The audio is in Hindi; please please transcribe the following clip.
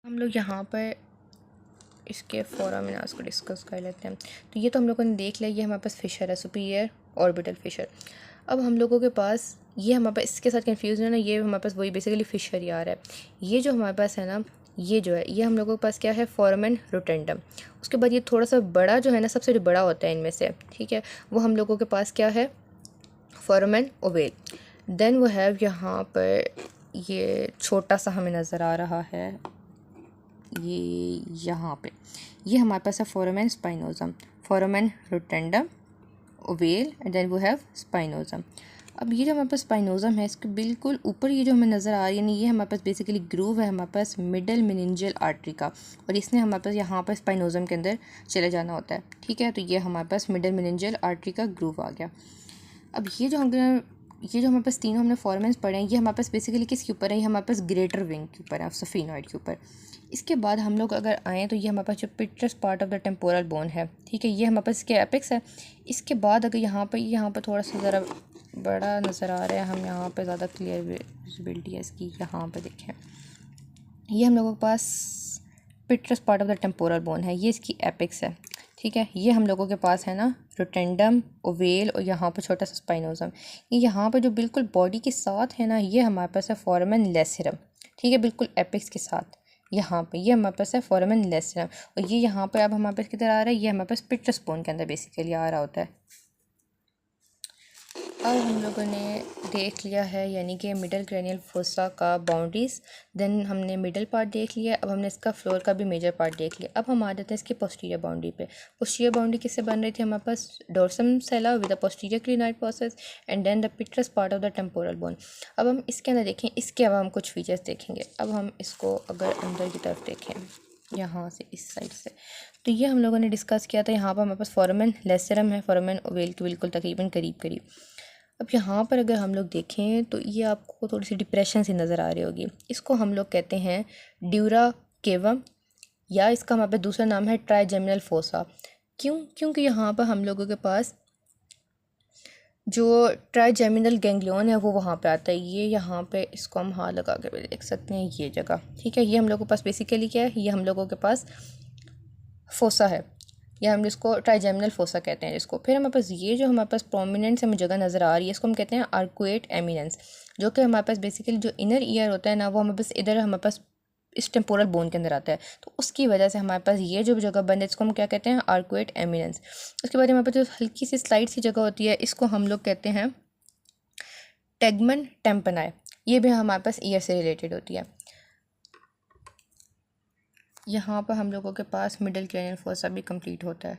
हम लोग यहाँ पर इसके फोरामिनास को डिस्कस कर लेते हैं। तो ये तो हम लोगों ने देख लिया, ये हमारे पास फिशर है, सुपीरियर ऑर्बिटल फिशर। अब हम लोगों के पास ये हमारे पास इसके साथ कंफ्यूज है ना, ये हमारे पास वही बेसिकली फिशर ही आ रहा है। ये जो हमारे पास है ना, ये जो है, ये हम लोगों के पास क्या है, फोरामेन रोटेंडम। उसके बाद ये थोड़ा सा बड़ा जो है ना, सबसे जो बड़ा होता है इनमें से, ठीक है, वो हम लोगों के पास क्या है, फोरामेन ओवेल। देन वो है यहाँ पर ये छोटा सा हमें नज़र आ रहा है, ये यहाँ पे, ये हमारे पास है foramen spinosum, foramen rotundum ovale and then वो हैव स्पाइनोजम। अब ये जो हमारे पास स्पाइनोजम है, इसके बिल्कुल ऊपर ये जो हमें नज़र आ रही है, ये हमारे पास बेसिकली ग्रूव है हमारे पास मिडल मेनिंजियल आर्टरी का, और इसने हमारे पास यहाँ पर स्पाइनोजम के अंदर चले जाना होता है, ठीक है। तो ये हमारे पास मिडल मेनिंजियल आर्टरी का ग्रूव आ गया। अब ये जो हमारे पास तीनों हमने फॉर्मेंस पढ़े हैं, ये हमारे पास बेसिकली किसके ऊपर है, ये हमारे पास ग्रेटर विंग के ऊपर है, सफिनॉइड के ऊपर। इसके बाद हम लोग अगर आएँ तो ये हमारे पास जो petrous part of the temporal bone है, ठीक है, ये हमारे पास इसके एपेक्स है। इसके बाद अगर यहाँ पर थोड़ा सा ज़रा बड़ा नज़र आ रहा है, हम यहाँ पर ज़्यादा क्लियर विजिबिलिटी है इसकी, यहाँ पर देखें, ये हम लोगों के पास petrous part of the temporal bone है, ये इसकी एपेक्स है, ठीक है। ये हम लोगों के पास है ना रोटेंडम ओवेल, और यहाँ पर छोटा सा स्पाइनोजम। ये यहाँ पर जो बिल्कुल बॉडी के साथ है ना, ये हमारे पास है फोरामेन लेसरम, ठीक है, बिल्कुल एपेक्स के साथ। यहाँ पे ये हमारे पास है फोरामेन लेसरम, और ये यहाँ पर अब हमारे पास किधर आ रहा है, ये हमारे पास पिट्रस बोन के अंदर बेसिकली आ रहा होता है। अब हम लोगों ने देख लिया है यानी कि मिडल क्रेनियल फोसा का बाउंड्रीज, देन हमने मिडल पार्ट देख लिया, अब हमने इसका फ्लोर का भी मेजर पार्ट देख लिया। अब हम आ जाते हैं इसकी पोस्टीरियर बाउंड्री पे। पोस्टीरियर बाउंड्री किससे बन रही थी, हमारे पास dorsum sellae with the posterior clinoid process and then the petrous part of the temporal bone. अब हम इसके अंदर देखें, इसके अब हम कुछ फीचर्स देखेंगे। अब हम इसको अगर अंदर की तरफ देखें, यहाँ से इस साइड से, तो ये हम लोगों ने डिस्कस किया था, यहाँ पर हमारे पास फोरामेन लेसरम है, फोरामेन ओवेल के बिल्कुल तकरीबन करीब। अब यहाँ पर अगर हम लोग देखें तो ये आपको थोड़ी सी डिप्रेशन सी नज़र आ रही होगी, इसको हम लोग कहते हैं ड्यूरा केवम, या इसका हमारे पास दूसरा नाम है ट्राइजेमिनल फोसा। क्योंकि यहाँ पर हम लोगों के पास जो ट्राइजेमिनल गैंग्लियन है वो वहाँ पे आता है, ये यहाँ पे इसको हम हाथ लगा के भी देख सकते हैं, ये जगह, ठीक है। ये हम लोगों के पास बेसिकली क्या है, ये हम लोगों के पास फोसा है, या हम जिसको ट्राइजेमिनल फोसा कहते हैं जिसको। फिर हमारे पास ये जो हमारे पास प्रोमिनेंट हमें जगह नज़र आ रही है, इसको हम कहते हैं आर्कुएट एमिनेंस, जो कि हमारे पास बेसिकली जो इनर ईयर होता है ना, वो हमारे पास इधर हमारे पास इस टेम्पोरल बोन के अंदर आता है, तो उसकी वजह से हमारे पास ये जो जगह बन है इसको हम क्या कहते हैं, आर्कुएट एमिनेंस। उसके बाद हमारे पास जो हल्की सी स्लाइड सी जगह होती है, इसको हम लोग कहते हैं टेगमन टेम्पनाई, ये भी हमारे पास ईयर से रिलेटेड होती है। यहाँ पर हम लोगों के पास मिडल क्रेनियल फोसा भी कंप्लीट होता है।